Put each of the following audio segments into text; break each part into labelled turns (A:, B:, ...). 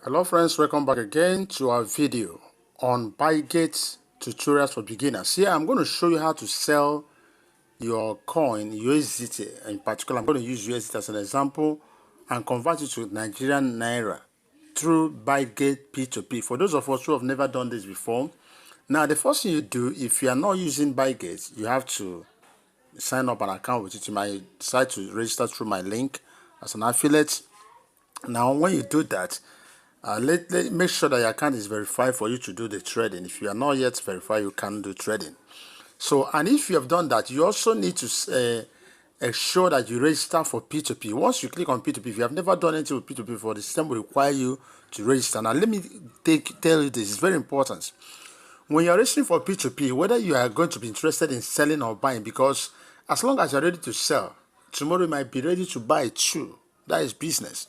A: Hello friends, welcome back again to our video on Bygate tutorials for beginners. Here I'm going to show you how to sell your coin USDT. In particular, I'm going to use USDT as an example and convert it to Nigerian Naira through Bygate P2P. For those of us who have never done this before, now the first thing you do, if you are not using Bygate, you have to sign up an account with it. You might decide to register through my link as an affiliate. Now when you do that, make sure that your account is verified for you to do the trading. If you are not yet verified, you can't do trading. So, and if you have done that, you also need to ensure that you register for P2P. Once you click on P2P, if you have never done anything with P2P before, the system will require you to register. Now, let me tell you this, it's very important. When you're registering for P2P, whether you are going to be interested in selling or buying, because as long as you're ready to sell, tomorrow you might be ready to buy too. That is business.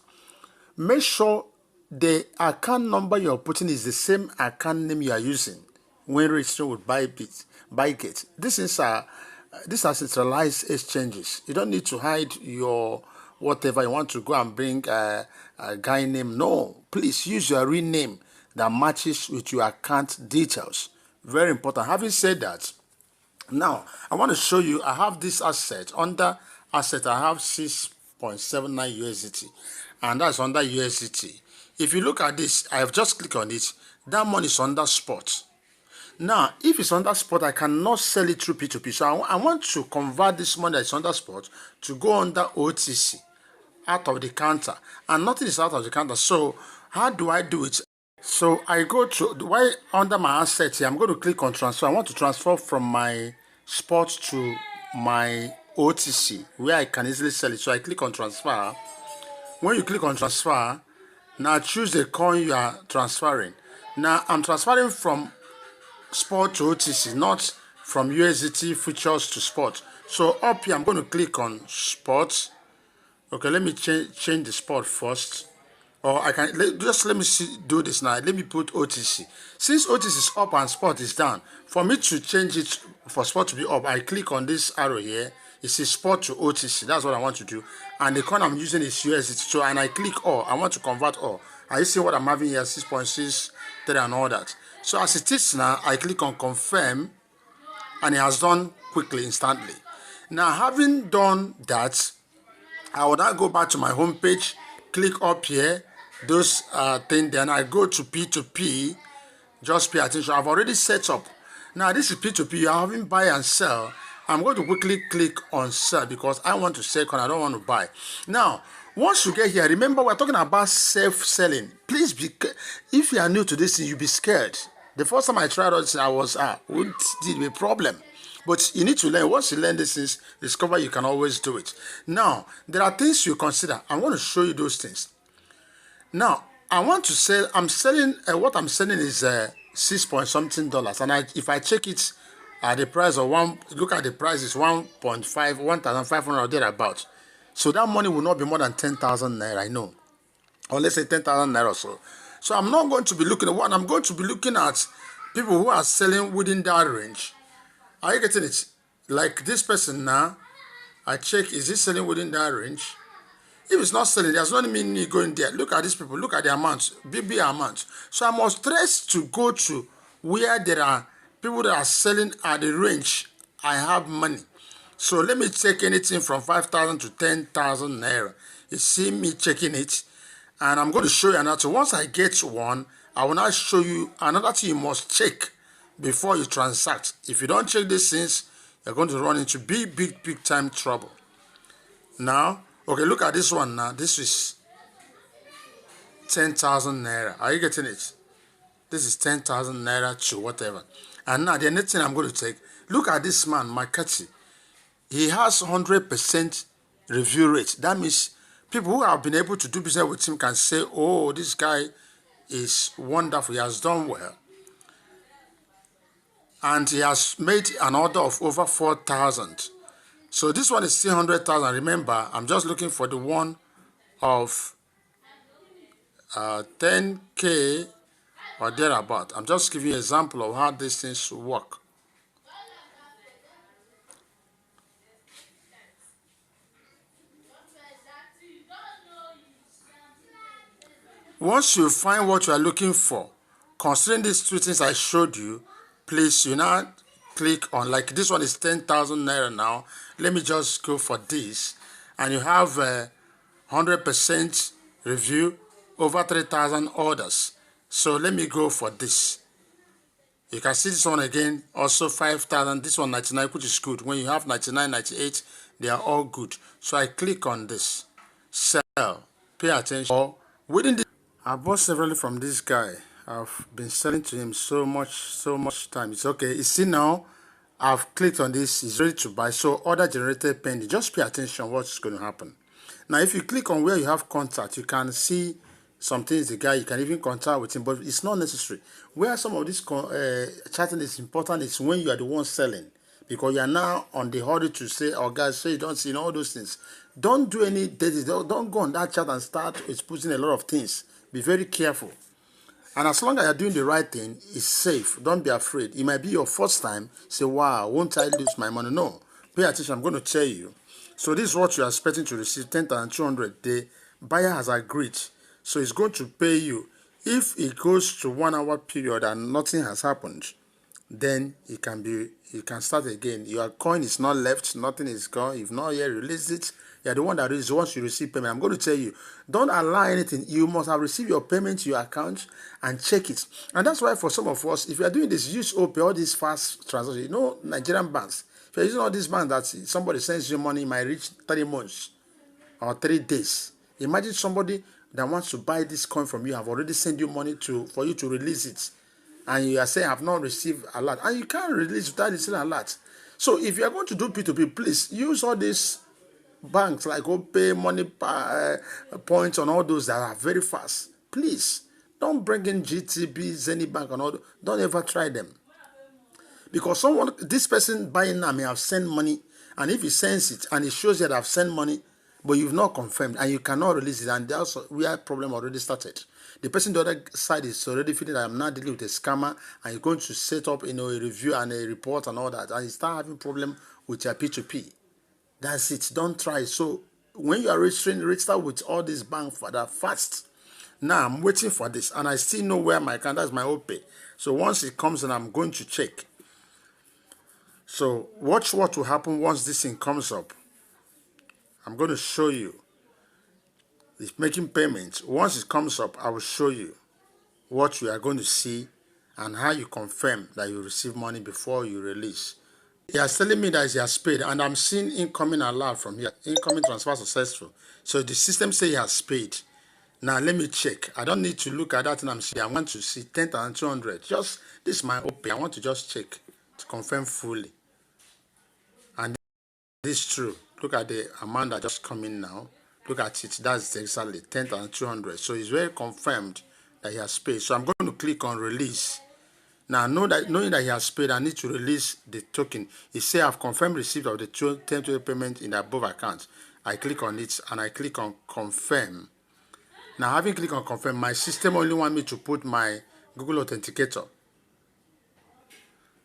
A: Make sure the account number you're putting is the same account name you are using when registering with Bygate. These are centralized exchanges. You don't need to hide your whatever you want to go and bring a guy name. No, please use your real name that matches with your account details. Very important. Having said that, now I want to show you. I have this asset. Under asset, I have 6.79 USDT, and that's under USDT. If you look at this, I have just clicked on it. That money is under spot. Now, if it's under spot, I cannot sell it through P2P. So I want to convert this money that's under spot to go under OTC, out of the counter. And nothing is out of the counter. So how do I do it? So I go to, under my asset here, I'm going to click on transfer. I want to transfer from my spot to my OTC, where I can easily sell it. So I click on transfer. When you click on transfer, now choose the coin you are transferring. Now I'm transferring from spot to OTC, not from USDT futures to spot. So up here I'm going to click on spot. Okay, let me change the spot first. Or I can let me do this now. Let me put OTC. Since OTC is up and spot is down, for me to change it for spot to be up, I click on this arrow here. It says spot to OTC. That's what I want to do. And the coin I'm using is USDT. So, and I click all. I want to convert all. Are you see what I'm having here? 6.63 and all that. So as it is now, I click on confirm, and it has done quickly, instantly. Now, having done that, I will now go back to my home page, click up here, those things, then I go to P2P. Just pay attention. I've already set up. Now this is P2P. You're having buy and sell. I'm going to quickly click on sell because I want to sell and I don't want to buy. Now, once you get here, remember we're talking about self-selling. Please be, if you are new to this thing, you'll be scared. The first time I tried this, I was, would it be a problem? But you need to learn. Once you learn these things, discover you can always do it. Now, there are things you consider. I'm going to show you those things. Now, I want to sell, I'm selling, what I'm selling is 6-point-something dollars. And if I check it at the price of look at the price is 1,500 or thereabout. So that money will not be more than 10,000 naira, I know. Or let's say 10,000 naira or so. So I'm not going to be looking at one. I'm going to be looking at people who are selling within that range. Are you getting it? Like this person now, I check, is he selling within that range? If it's not selling, there's no meaning me going there. Look at these people. Look at the amounts. Big amounts. So I must trace to go to where there are people that are selling at the range I have money. So let me check anything from 5,000 to 10,000 naira. You see me checking it. And I'm going to show you another. So once I get one, I will now show you another thing you must check before you transact. If you don't check these things, you're going to run into big time trouble. Now, okay, look at this one now. This is 10,000 naira. Are you getting it? This is 10,000 naira to whatever. And now the next thing I'm going to take, look at this man, Makati. He has 100% review rate. That means people who have been able to do business with him can say, oh, this guy is wonderful. He has done well. And he has made an order of over 4,000. So this one is still 100,000. Remember, I'm just looking for the one of 10K or thereabout. I'm just giving you an example of how these things work. Once you find what you are looking for, considering these two things I showed you, please you now click on, like this one is 10,000 naira now. Let me just go for this, and you have 100% review, over 3,000 orders. So let me go for this. You can see this one again, also 5,000. This one 99, which is good. When you have 99, 98, they are all good. So I click on this, sell, pay attention. Or within this, I bought severally from this guy. I've been selling to him so much time. It's okay. You see now, I've clicked on this. It's ready to buy. So order generated pending. Just pay attention what's going to happen. Now, if you click on where you have contact, you can see some things the guy, you can even contact with him, but it's not necessary. Where some of this chatting is important is when you are the one selling, because you are now on the hurry to say, oh guys, so you don't see all those things. Don't do any dating. Don't go on that chat and start exposing a lot of things. Be very careful. And as long as you're doing the right thing, it's safe. Don't be afraid. It might be your first time. Say, wow, won't I lose my money? No. Pay attention. I'm going to tell you. So this is what you are expecting to receive, 10,200. The buyer has agreed. So it's going to pay you. If it goes to 1 hour period and nothing has happened, then you can start again. Your coin is not left, nothing is gone. You've not yet released it. You're the one that is once you receive payment. I'm going to tell you, don't allow anything. You must have received your payment to your account and check it. And that's why for some of us, if you are doing this, use OPay, all these fast transactions. You know, Nigerian banks. If you're using all these banks that somebody sends you money, it might reach 3 months or 3 days. Imagine somebody that wants to buy this coin from you have already sent you money for you to release it, and you are saying I've not received alert, and you can't release without receiving alert. So if you are going to do P2P, please use all these banks like OPay, Money Points, and all those that are very fast. Please don't bring in GTB, Zenny Bank, and all. Don't ever try them, because this person buying now may have sent money, and if he sends it and it shows that I've sent money, but you've not confirmed and you cannot release it, and that's where problem already started. The person on the other side is already feeling that I'm not dealing with a scammer, and you're going to set up a review and a report and all that, and you start having problem with your P2P. That's it. Don't try. So when you are register with all these banks that are fast. Now I'm waiting for this, and I still know where my account, that's my OPay. So once it comes in, I'm going to check. So watch what will happen once this thing comes up. I'm going to show you. It's making payments. Once it comes up, I will show you what you are going to see and how you confirm that you receive money before you release. He is telling me that he has paid, and I'm seeing incoming alert from here. Incoming transfer successful. So the system says he has paid. Now let me check. I don't need to look at that and I'm seeing. I want to see 10,200. Just this is my OPay. I want to just check to confirm fully. And this is true. Look at the amount that just come in now. Look at it. That's exactly 10,200. So it's very confirmed that he has paid. So I'm going to click on release. Now, knowing that he has paid, I need to release the token. It says I've confirmed receipt of the 10 payment in the above account. I click on it and I click on confirm. Now, having clicked on confirm, my system only wants me to put my Google Authenticator.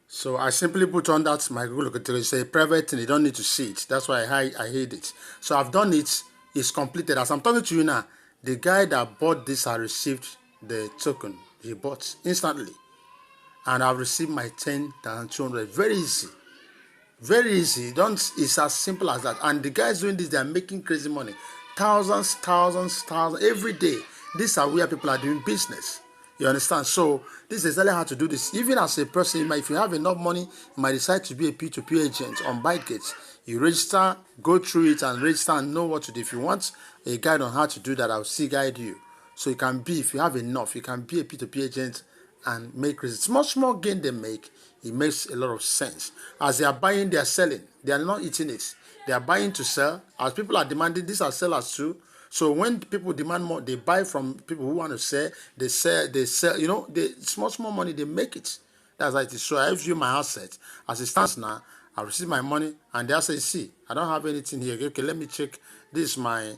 A: So I simply put on that my Google Authenticator. It's a private thing. You don't need to see it. That's why I hid it. So I've done it. It's completed. As I'm talking to you now, the guy that bought this has received the token. He bought instantly. And I've received my 10,200. Very easy. Very easy. It's as simple as that. And the guys doing this, they are making crazy money. Thousands every day. These are where people are doing business. You understand? So this is exactly how to do this. Even as a person, if you have enough money, you might decide to be a P2P agent on ByteGate. You register, go through it and register and know what to do. If you want a guide on how to do that, I'll still guide you. So you can be, if you have enough, you can be a P2P agent and make results. Small gain they make, it makes a lot of sense. As they are buying, they are selling. They are not eating it. They are buying to sell. As people are demanding, these are sellers too. So when people demand more, they buy from people who want to sell. They sell. You know, small money, they make it. That's how it is. So I view my asset as it stands now. I receive my money, and they say, see, I don't have anything here. Okay, let me check. This is my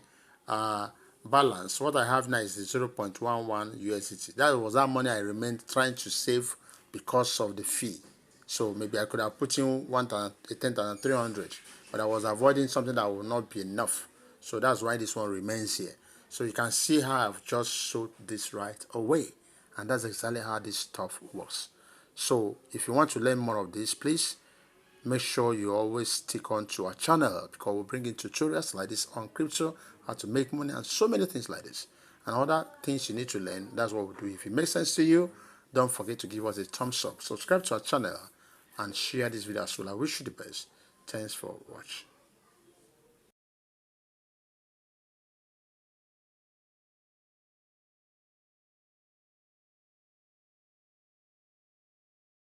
A: balance. What I have now is the 0.11 USDT. That was that money I remained trying to save because of the fee. So maybe I could have put in 10,300, but I was avoiding something that would not be enough. So that's why this one remains here. So you can see how I've just showed this right away. And that's exactly how this stuff works. So if you want to learn more of this, please make sure you always stick on to our channel, because we'll bring in tutorials like this on crypto, how to make money, and so many things like this. And other things you need to learn, that's what we do. If it makes sense to you, don't forget to give us a thumbs up, subscribe to our channel, and share this video as well. I wish you the best. Thanks for watching.